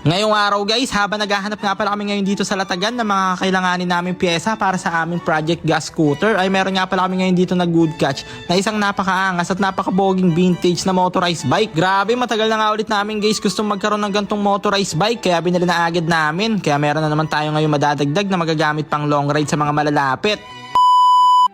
Ngayong araw guys, habang naghahanap nga pala kami ngayon dito sa Latagan ng mga kailanganin namin pyesa para sa aming Project Gas Scooter, ay meron nga pala kami ngayon dito na good catch na isang napakaangas at napakaboging vintage na motorized bike. Grabe, matagal na nga ulit namin guys gustong magkaroon ng gantong motorized bike, kaya binili na agad namin. Kaya meron na naman tayo ngayon madadagdag na magagamit pang long ride sa mga malalapit.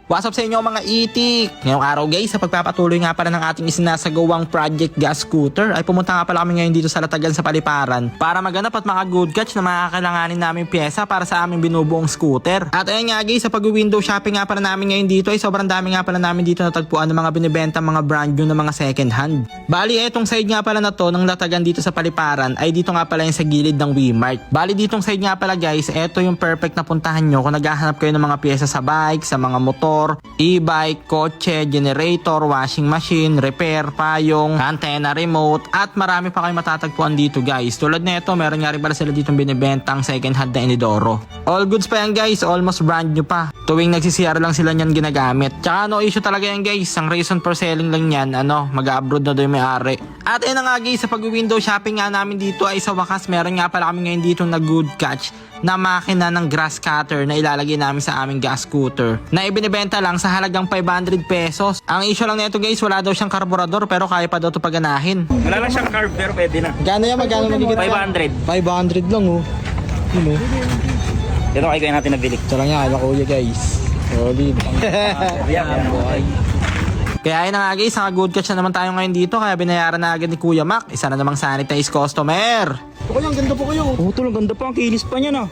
What's up sa inyo mga itik? Ngayong araw guys, sa pagpapatuloy nga pala ng ating isinasagawang Project Gas Scooter, ay pumunta nga pala kami ngayon dito sa Latagan sa Paliparan para maganap at maka-good catch na makakailanganin namin pyesa para sa aming binubuong scooter. At ayun nga guys, sa pag-window shopping nga pala namin ngayon dito ay sobrang dami nga pala namin dito natagpuan ng mga binibenta mga brand new na mga second hand. Bali, etong side nga pala na to ng Latagan dito sa Paliparan ay dito nga pala yung sa gilid ng Wmart. Bali, ditong side nga pala guys, eto yung perfect na puntahan nyo kung naghahanap kayo ng mga pyesa sa bike, sa mga motor, e-bike, kotse, generator, washing machine, repair, payong, antenna remote, at marami pa kayong matatagpuan dito guys. Tulad nito, meron nga rin pala sila ditong binibentang second hand na Inodoro. All goods pa yan guys, almost brand new pa. Tuwing nagsisiyar lang sila niyan ginagamit. Tsaka no issue talaga yan guys, ang reason for selling lang yan, mag-abroad na daw yung may-ari. At ayun na nga guys, sa pag-window shopping nga namin dito ay sa wakas meron nga pala kami ngayon dito na good catch na makina ng grass cutter na ilalagay namin sa aming gas scooter na ibinibenta lang sa halagang 500 pesos. Ang issue lang nito guys, wala daw siyang karburador pero kaya pa daw ito paganahin. Wala lang siyang carb pero pwede na. Gano yan? Magkano magigit? 500. 500 lang oh. Yun oh. Ito kaya natin nabili. Ito lang yan, ala kuya guys. Solid. Yan boy. Kaya ayun na nga guys, naka-good catch na naman tayo ngayon dito kaya binayaran na agad ni Kuya Mac. Isa na namang sanitized customer. Ito ang ganda po kayo. Oh, ito lang ganda pa, ang kinis pa niya na.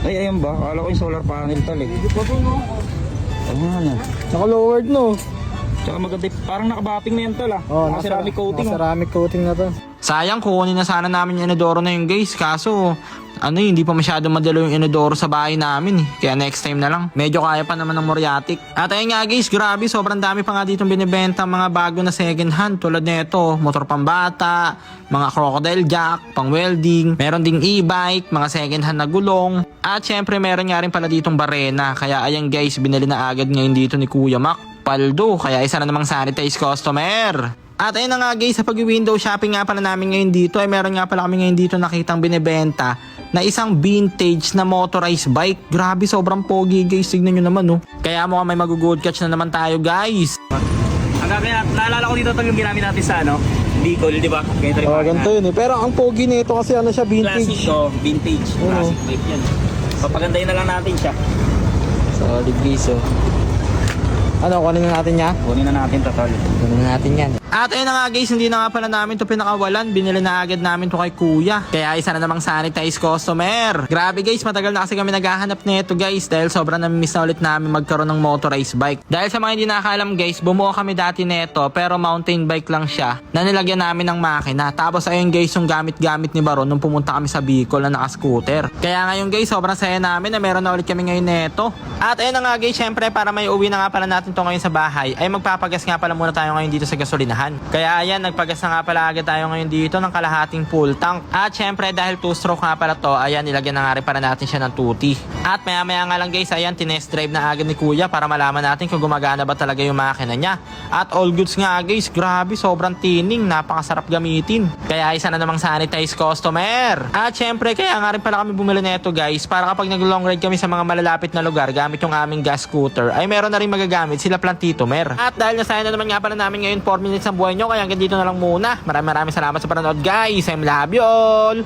Ay, ayun ba? Akala ko yung solar panel tal eh. Ano? Naka-lowered no. Tsaka maganda, parang nakabating na yan tal ah. Ceramic coating. Ceramic coating na to. Sayang, kukunin na sana namin yung Inodoro na yung guys. Kaso, hindi pa masyado madalo yung Inodoro sa bahay namin eh. Kaya next time na lang. Medyo kaya pa naman ng Moriatic. At ayun nga guys, grabe, sobrang dami pa nga ditong binibenta mga bago na second hand. Tulad nito, motor pambata, mga crocodile jack, pang welding, meron ding e-bike, mga second hand na gulong. At syempre meron nga rin pala ditong barena. Kaya ayan guys, binili na agad ngayon dito ni Kuya Mac. Paldo, kaya isa na namang sanitized customer. At ayun na nga guys, sa pag-window shopping nga pala namin ngayon dito ay meron nga pala kami ngayon dito nakitang binibenta na isang vintage na motorized bike. Grabe, sobrang pogi guys, tignan nyo naman oh. Kaya mukhang may mag-good catch na naman tayo guys. Ang gagawin, naalala ko dito ito yung ginamit natin sa Bicol, di ba? Ganito yun eh. Pero ang pogi nito kasi siya vintage. Classic to, vintage. Classic bike yan. Papagandahin na lang natin siya. Solid guys oh. Kunin na natin niya? Kunin na natin totoo. Kunin na natin yan. At ayun na nga guys, hindi na nga pala namin ito pinakawalan. Binili na agad namin ito kay Kuya. Kaya isa na namang sanitized customer. Grabe guys, matagal na kasi kami naghahanap nito guys. Dahil sobrang namimiss na ulit namin magkaroon ng motorized bike. Dahil sa mga hindi nakakalam guys, bumuo kami dati nito pero mountain bike lang siya na nilagyan namin ng makina. Tapos ayun guys, yung gamit-gamit ni Baron nung pumunta kami sa Bicol na naka-scooter. Kaya ngayon guys, sobrang saya namin na meron na ulit kami ngayon nito. At ayun na nga guys, syempre para may uwi na nga pala natin to ngayon sa bahay, ay magpapagas nga pala muna tayo ngayon dito sa gasolinahan. Kaya ayan, nagpagas na nga pala agad tayo ngayon dito ng kalahating full tank. At syempre dahil 2-stroke nga pala to, ayan, nilagyan na nga rin para natin siya ng tuti. At maya maya nga lang guys, ayan, tinest drive na agad ni Kuya para malaman natin kung gumagana ba talaga yung makina niya. At all goods nga guys, grabe, sobrang tining, napakasarap gamitin. Kaya isa na namang sanitized customer. At syempre kaya nga rin pala kami bumili nito guys, para kapag nag-long ride kami sa mga malalapit na lugar gamit yung aming gas scooter, ay meron na rin magagamit sila Plantito Mer. At dahil nasayang na naman nga pala namin ngayon 4 minutes ng buhay nyo, kaya hanggang dito na lang muna. Maraming salamat sa panonood guys. I love you all.